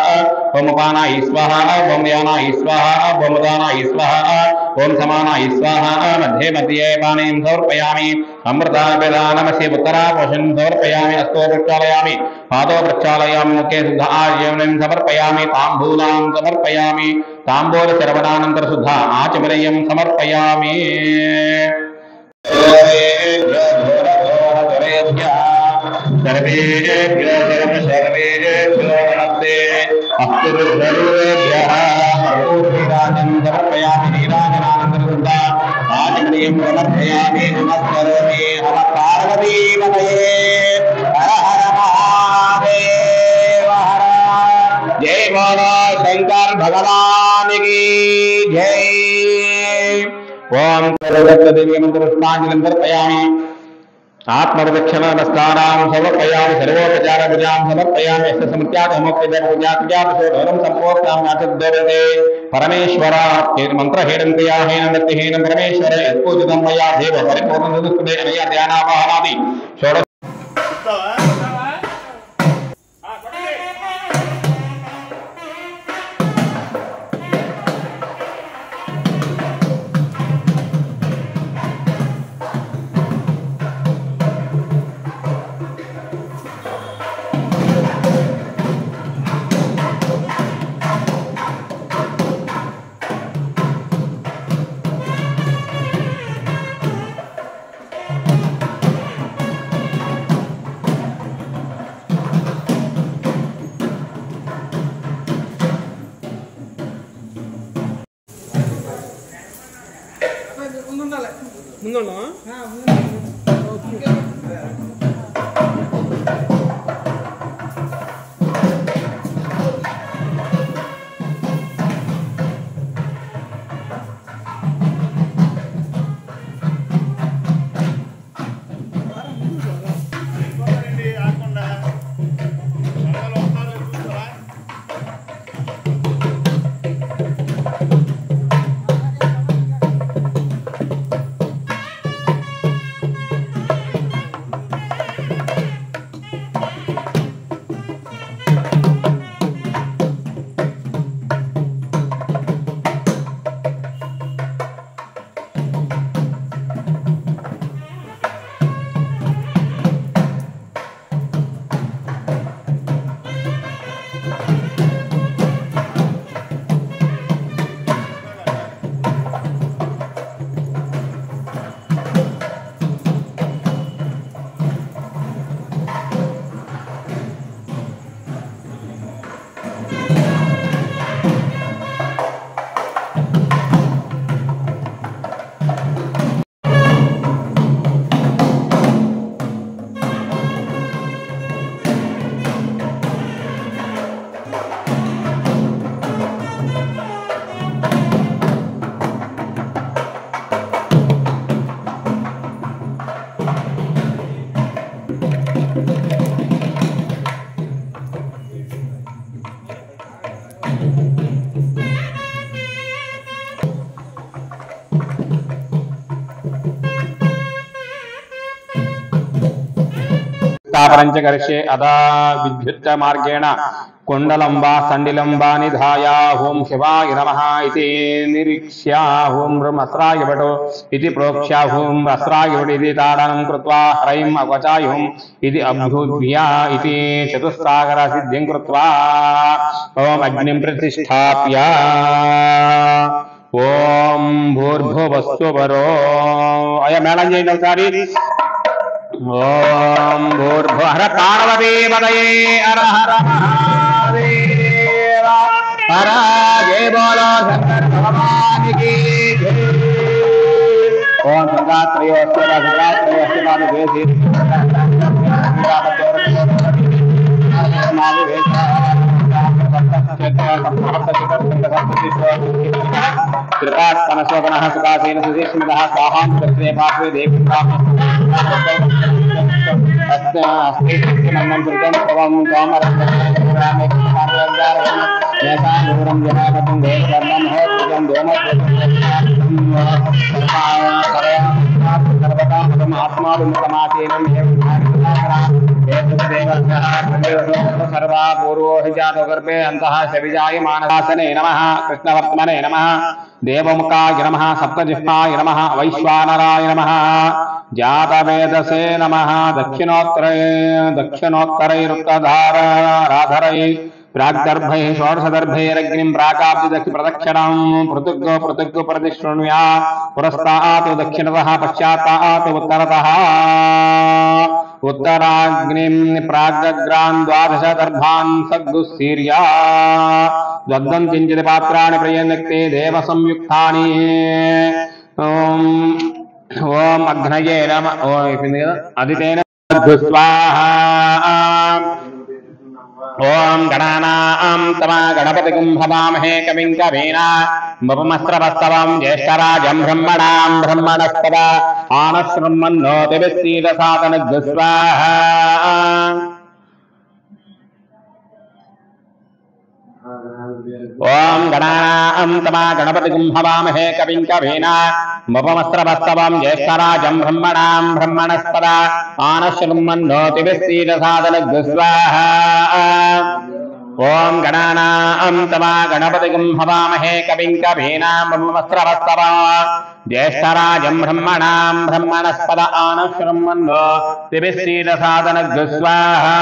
ఓం అపానాయి స్వాహా, ఓం యానాయి స్వాహా, ఓం ఉదానాయి స్వాహా, ఓం సమానాయి స్వాహా. మధ్యే మధ్యే పానీం సమర్పయామి. అమృతాపిదానమసి ఉత్తరాపోషం సమర్పయామి. హస్తో ప్రక్షాళయామి, పాదో ప్రక్షాళయామి, ముఖే శుద్ధ ఆచమనం సమర్పయామి. తాంబూలాం సమర్పయామి. తాంబూల శరవణానంతర శుద్ధ ఆచమనీయం సమర్పయామి. सर्वेभ्यो नमस्ते। अस्तुर्भ्यः सर्वोपराजं समर्पयामि। नीराजनानन्दरुद्धा आचमनीयं समर्पयामि। नमस्करोमि। हर पार्वतीपतये हर हर महादेव हर। जय बोलो शंकर भगवान की जय। ओम सर्वदेवी मंत्रपुष्पांजलिं समर्पयामि। आत्मप्रदक्षिणनमस्कारां समर्पयामि। सर्वोपचारपूजां समर्पयामि। समुत्यागमोक्षपूजां सम्पूर्णां परमेश्वर मन्त्रहीनं क्रियाहीनं भक्तिहीनं परमेश्वर यत्पूजितं मया देव परिपूर्णं अनया ध्यानावाहनादि षोडश तापरंचकर्षे अदा विद्युत मार्गेण कुंडलं वा संडिलं वा निधाय ओं शिवाय नमः इति निरीक्ष्य ओं अस्राय वटो इति प्रोक्ष्य ओं अस्राय वट इति ताडनं कृत्वा ह्रैं अवचाय ओं इति अभ्युभ्य इति चतुस्सागर सिद्धिं कृत्वा ओं अग्निं प्रतिष्ठाप्य ओं भूर्भुवस्सुवरो अय मेळं చేయండి ఒకసారి ओम भूर्भुवः पार्वतीपतये हर हर महादेव हर। जय बोलो शंकर भगवान की जय। ओम कृपात्मनशोभनः सुखासेन सुधीक्ष्मतः स्वाहां कृत्वे पार्श्वे देवताः अस्ते कृतं त्वं तोमरं यशानूरं जनापतं देवधर्मं होत्रं सर्वकामकम् आत्माभिमुखमासीनं सर्वा पूर्वोऽभिजातो गर्भे अन्तः शविजाय मानसासने नमः कृष्णवर्त्मने नमः देवमुखाय नमः सप्तजिह्वाय नमः वैश्वानराय नमः जातवेदसे नमः दक्षिणोत्तरैरुक्तधाराधरै प्राग्दर्भैः षोडशदर्भैरग्निं प्राकाब्दिदक्षिप्रदक्षिणं पृथुग् प्रतिशृण्व्या पुरस्तात् दक्षिणतः पश्चात्तात् उत्तरतः उत्तराग्निं प्राग्ग्रान् द्वादश दर्भान् सद्गुस्सीर्या द्वन्द्वं किञ्चित् पात्राणि प्रयन्क्ते देवसंयुक्तानि ओम अग्नये नमः अदितेन स्वाहा ओम गणानां तमा गणपतिं भवामहे कविं कवीना मुपमस्त्रवस्तवं ज्येष्ठराजं ब्रह्मणां ब्रह्मणस्पदा आनशृण्वन्नोतिभिस्सीदसादनग् स्वाहा ओम गणानां तमा गणपतिं भवामहे कविं कवीना मुपमस्त्रवस्तवं ज्येष्ठराजं ब्रह्मणां ब्रह्मणस्पदा आनशृण्वन्नोतिभिस्सीदसादनग् स्वाहा ओम गणानां तमा गणपतिं भवामहे कविं कवीना मुपमस्त्रवस्तवं ज्येष्ठराजं ब्रह्मणां ब्रह्मणस्पदा आनशृण्वन्नोतिभिस्सीदसादनग् स्वाहा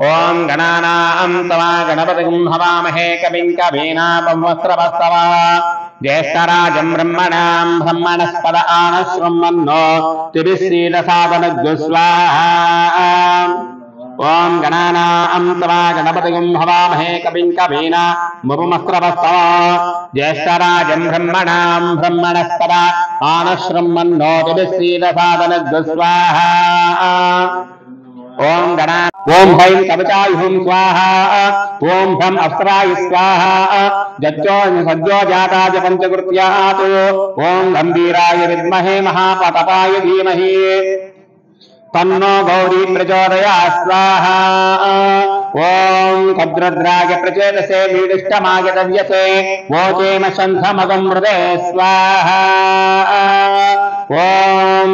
ओम गणानां तमा गणपतिं भवामहे कविं कवीना मुपमस्त्रवस्तवं ज्येष्ठराजं ब्रह्मणां ब्रह्मणस्पद आनशृण्वन्नोतिभिस्सीदसादनग् स्वाहा ओम गणानां तमा गणपतिं भवामहे कविं कवीना मुपमस्त्रवस्तवं ज्येष्ठराजं ब्रह्मणां ब्रह्मणस्पद आनशृण्वन्नोतिभिस्सीदसादनग् स्वाहा ओम गणा ओम हैं कवचाय हुं स्वाहा ओम भ्रम अप्सराय स्वाहा जज्जो सज्जो जाताय पंचकृत्यात् ओम गंभीराय विद्महे महापतपाय धीमहि तन्नो गौरी प्रचोदयात् स्वाहा ओम खद्रुद्राय प्रचेदसे मीडिष्टमाय दव्यसे वोचेम शंखमगं मृदे स्वाहा ओम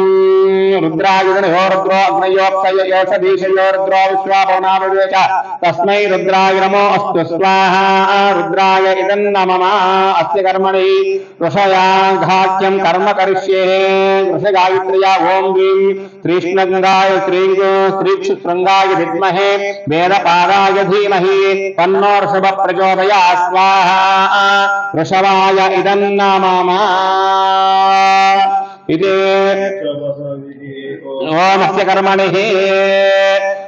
रुद्राय गणयो रुद्रो अग्नयोक्षयोषधीशयो रुद्रो विश्वापवनाववेच तस्मै रुद्राय नमो अस्तु स्वाहा रुद्राय इदं नमः अस्य कर्मणि ऋषयाघात्यं कर्म करिष्ये ऋषगायत्र्या ओम ह्रीं श्रीष्णगंगाय श्रीक्षुशृंगाय विद्महे वेदपादाय धीमहि तन्नो ऋषभ प्रचोदयात् स्वाहा ऋषवाय इदं नमः ओम अस्य कर्मणिः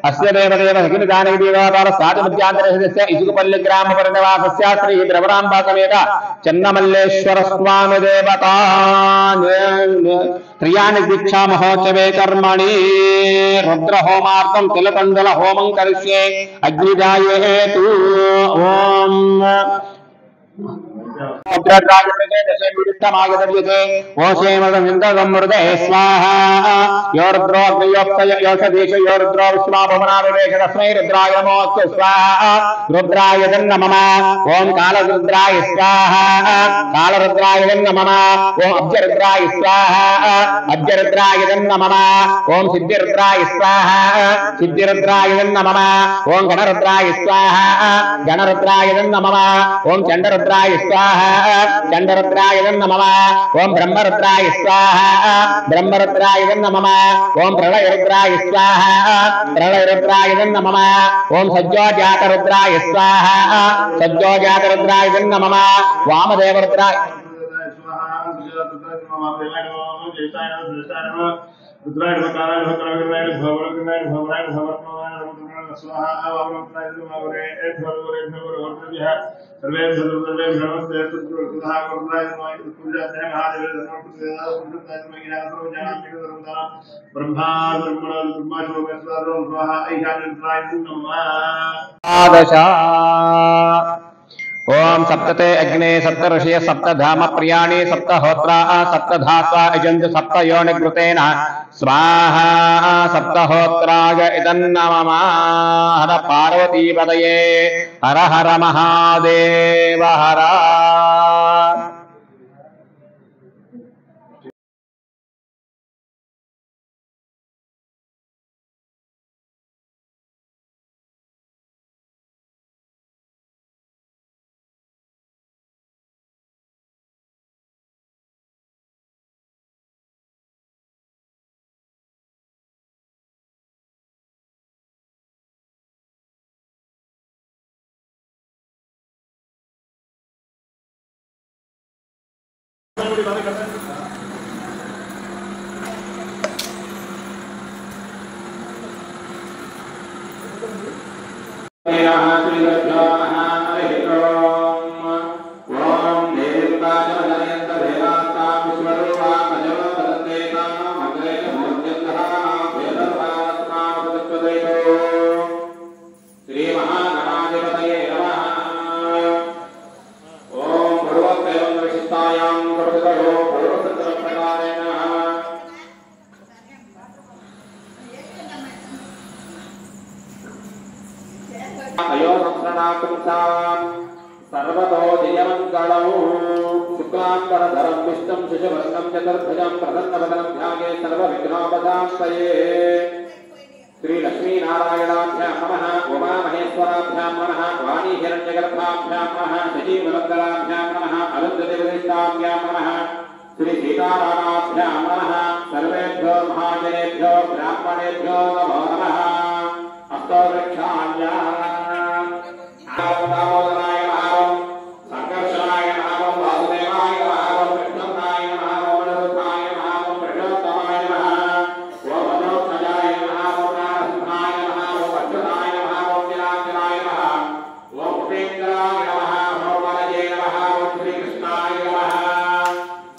अस्य देवदेव सखिनिदाने देवतार साधमध्यांतरस्य इजुगपल्लिग्रामपरिनिवासस्य श्री द्रवराम्बा समेत चन्नमल्लेश्वर स्वामी देवता त्रियाणि दीक्षा महोत्सवे कर्मणि रुद्रहोमार्थं तिलतण्डुल होमं करिष्ये अग्निजायेतु ओम स्वाहा यो रुद्रो अग्नियोक्षयोषधीश यो रुद्रो विश्वापवनाविवेश तस्मै रुद्राय नमोऽस्तु स्वाहा रुद्राय नमः ओम कालरुद्राय स्वाहा कालरुद्राय नमः ओम अब्जरुद्राय स्वाहा अब्जरुद्राय नमः ओम सिद्धिरुद्राय स्वाहा सिद्धिरुद्राय नमः ओम गणरुद्राय स्वाहा गणरुद्राय नमः ओम चंडरुद्राय स्वाहा चंडरुद्राय नमः ओम ब्रह्मरुद्राय स्वाहा ब्रह्मरुद्राय नमः ओम प्रलयरुद्राय स्वाहा प्रलयरुद्राय नमः ओम सज्जोजातरुद्राय स्वाहा सज्जोजातरुद्राय नमः वामदेवरुद्राय रुद्राय भकाराय भकाराय भवराय भवराय भवराय स्वाहा अवरुद्राय नमः भवरे भवरे सर्वे सर्वे नमस्ते सुधा रुद्राय नमः पूजाते महादेव ब्रह्मा ब्रह्मा स्वाहा ईशान रुद्राय नमः आदशा ओम सप्तते अग्ने सप्त ऋषय सप्त धाम प्रियाणि सप्त होत्रा सप्त धात्वा यजन्तु सप्त योनिकृतेन स्वाहा सप्त होत्राय इदन्नमः हर पार्वती पदये हर हर महादेव हर सर्वतो जयमङ्गलौ शुक्लाम्बरधरं विष्णुं शशिवर्णं चतुर्भुजं प्रसन्नवदनं ध्याये सर्वविघ्नोपशान्तये श्रीलक्ष्मीनारायणाभ्यां नमः उमामहेश्वराभ्यां नमः वाणीहिरण्यगर्भाभ्यां नमः शचीमलङ्गलाभ्यां नमः अरुन्धतिवरिष्ठाभ्यां नमः श्रीसीतारामाभ्यां नमः सर्वेभ्यो महाजनेभ्यो ब्राह्मणेभ्यो नमो नमः अष्टवृक्षाण्या दामोदराय नमः संकर्षणाय नमः वासुदेवाय नमः कृष्णाय नमः वरुणाय नमः प्रजोत्तमाय नमः ओम मनोक्षजाय नमः ओम नारसिंहाय नमः ओम अच्युताय नमः ओम नीलांजनाय नमः ओम उपेन्द्राय नमः ओम वरदे नमः ओम श्रीकृष्णाय नमः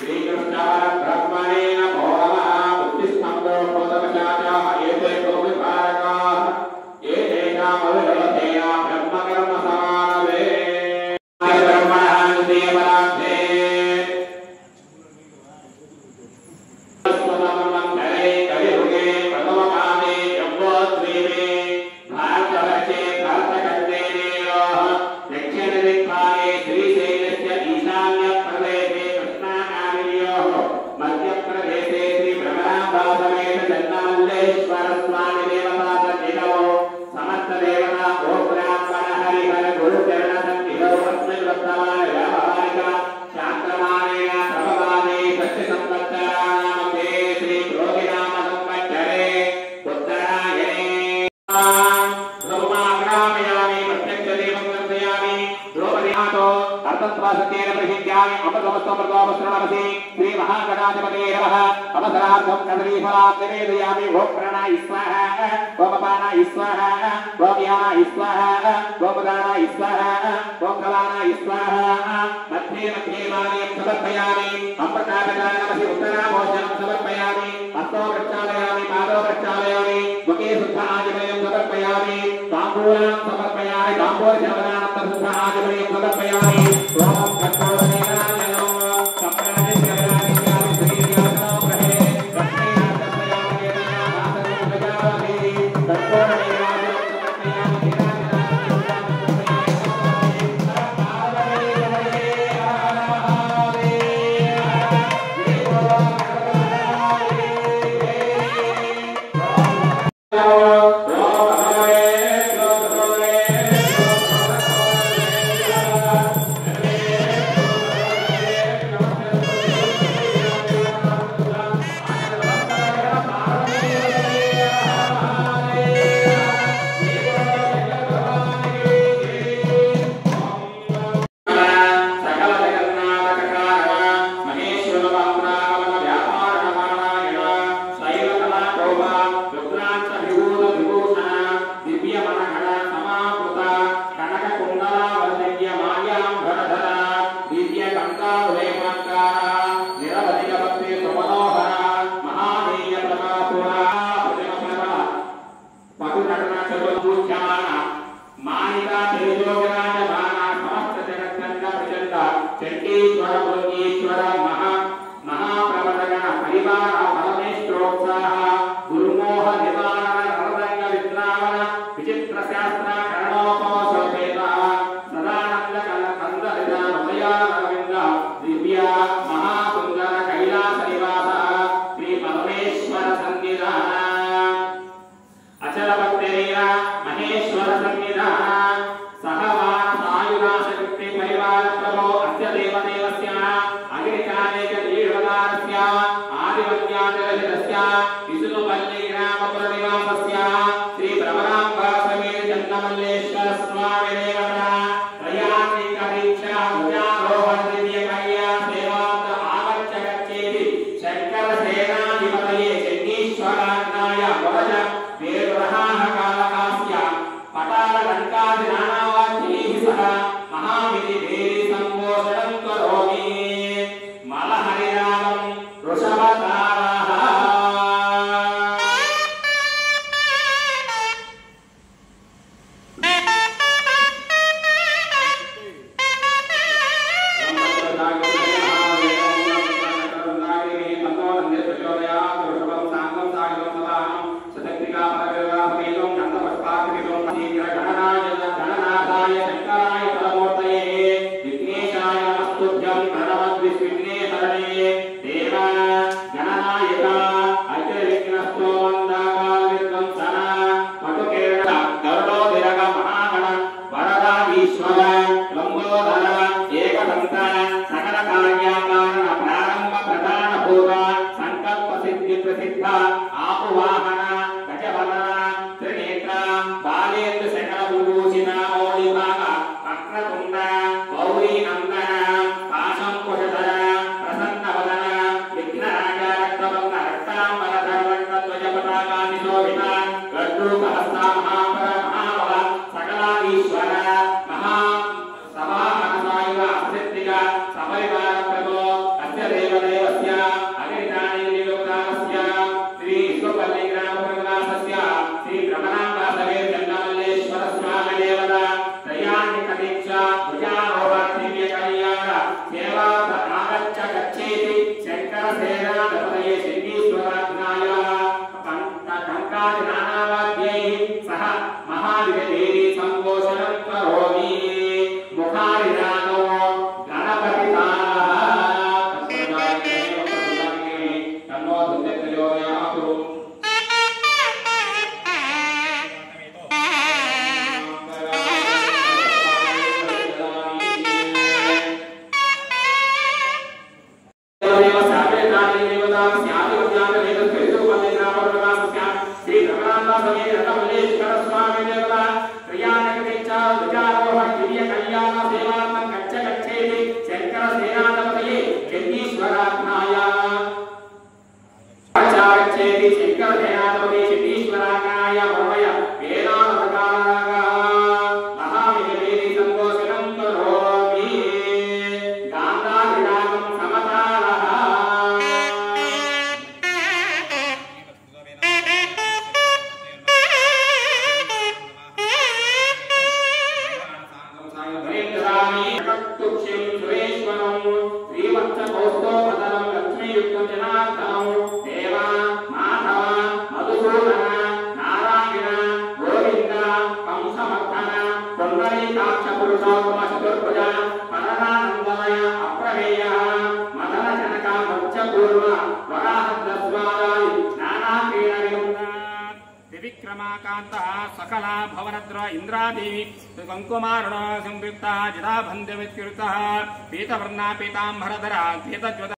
श्रीकृष्णाय ब्रह्मणे नमो नमः बुद्धिस्कन्धो भूतमशाचाः एते गोविभारकाः एते नामविदलतेया ब्रह्मकर्म समानवे ब्रह्मणः देवराधे स्वतममङ्गले कलियुगे प्रथमपादे जम्बोद्वीपे भारतवर्षे भारतखण्डे दक्षिणदिक्पाले श्रीशैलस्य ईशान्यप्रदेशे कृष्णाकार्योः मध्यप्रदेशे श्रीभ्रमराम्बासमेत चन्नमल्लेश्वरस्वामिदेवतासन्निधौ समस्तदेवता गोब्राह्मण हरिहर गुरुचरणसन्निधौ अस्मिन् वर्तमाने व्यावहारिक शास्त्रमानेन प्रभवादे सत्यसंवत्सराणामध्ये श्रीक्रोधिनाम संवत्सरे उत्तरायणे ध्रुवमाग्रामयामि प्रत्यक्षदेवं दर्शयामि द्रौपदीनाथो अर्थत्वासत्येन प्रसिद्ध्यामि अमृतमस्तमृतोपसृणमसि श्रीमहागणाधिपतये नमः अवसरार्थं कदलीफलां निवेदयामि ओम प्राणाय स्वाहा ओम अपानाय स्वाहा ओम यानाय स्वाहा ओम उदानाय स्वाहा ओम कलानाय स्वाहा मध्ये मध्ये मार्गं समर्पयामि अमृताभिधानमसि उत्तराभोजनं समर्पयामि हस्तो प्रक्षालयामि पादौ प्रक्षालयामि मुखे शुद्ध आचमनीयं समर्पयामि ताम्बूलं समर्पयामि ताम्बूलसेवनानन्तरं शुद्ध आचमनीयं समर्पयामि ओम कठोरनेत्रायनं सम्प्राप्तिर्यवनादित्यादि श्रीर्यासनो ग्रहे मानिका तेजोग्राजमाना समस्त जगत् యోగీశ్వర భృంగీశ్వర మహాప్రవదగణ పరివార పరమేశ్వరోత్సాహ దుర్మోహ నివారణ రణరంగ విద్రావణ విచిత్ర శాస్త్ర కరణోపశోభేత సదానంద కంద హృదయారవింద దివ్య మహాసుందర కైలాస నివాస శ్రీ పరమేశ్వర సన్నిధాన అచల భక్తిరీర మహేశ్వర సన్నిధాన సహవాన సాయుధాశక్తి పరివార ప్రభో అస్య దేవదేవస్య అగ్నికానేక జీవదారస్య ఆదివన్యాచరహితస్య విష్ణుపల్లి గ్రామపుర నివాసస్య శ్రీ భ్రమరాంబా సమేత చంద్రమల్లేశ్వర స్వామి దేవత త్రయాన్నిక దీక్షా భుజారోహణ దివ్య కళ్యా సేవాంత ఆవర్చ గచ్చేతి శంకర సేనాధిపతయే చండీశ్వరాజ్ఞాయ వరజ వేరురహాహ కాలకాస్య పటాల లంకాది నానావాక్యైః సహ మహావిధి భేరి సంభోషణం కరోమి మలహరిరాగం వృషభతారః सकला भवनद्र इंद्रादेवी कंकुमारुण संयुक्ता जिदाभंद्यवित्कृता पीतवर्णा पीतांबरधरा पीतज्वद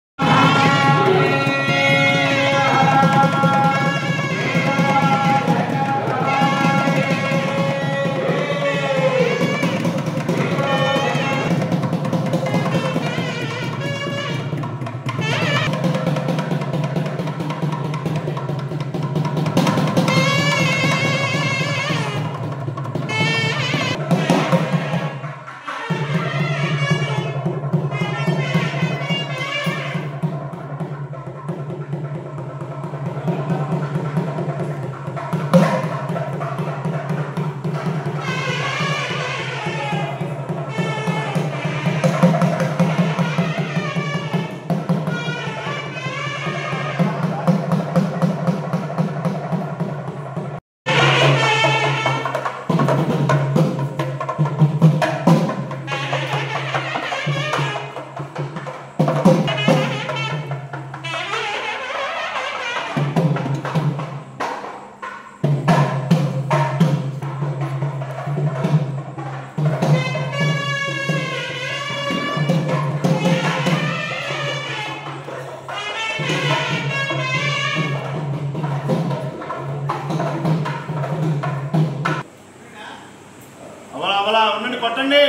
బాబలా ఉండండి, కొట్టండి.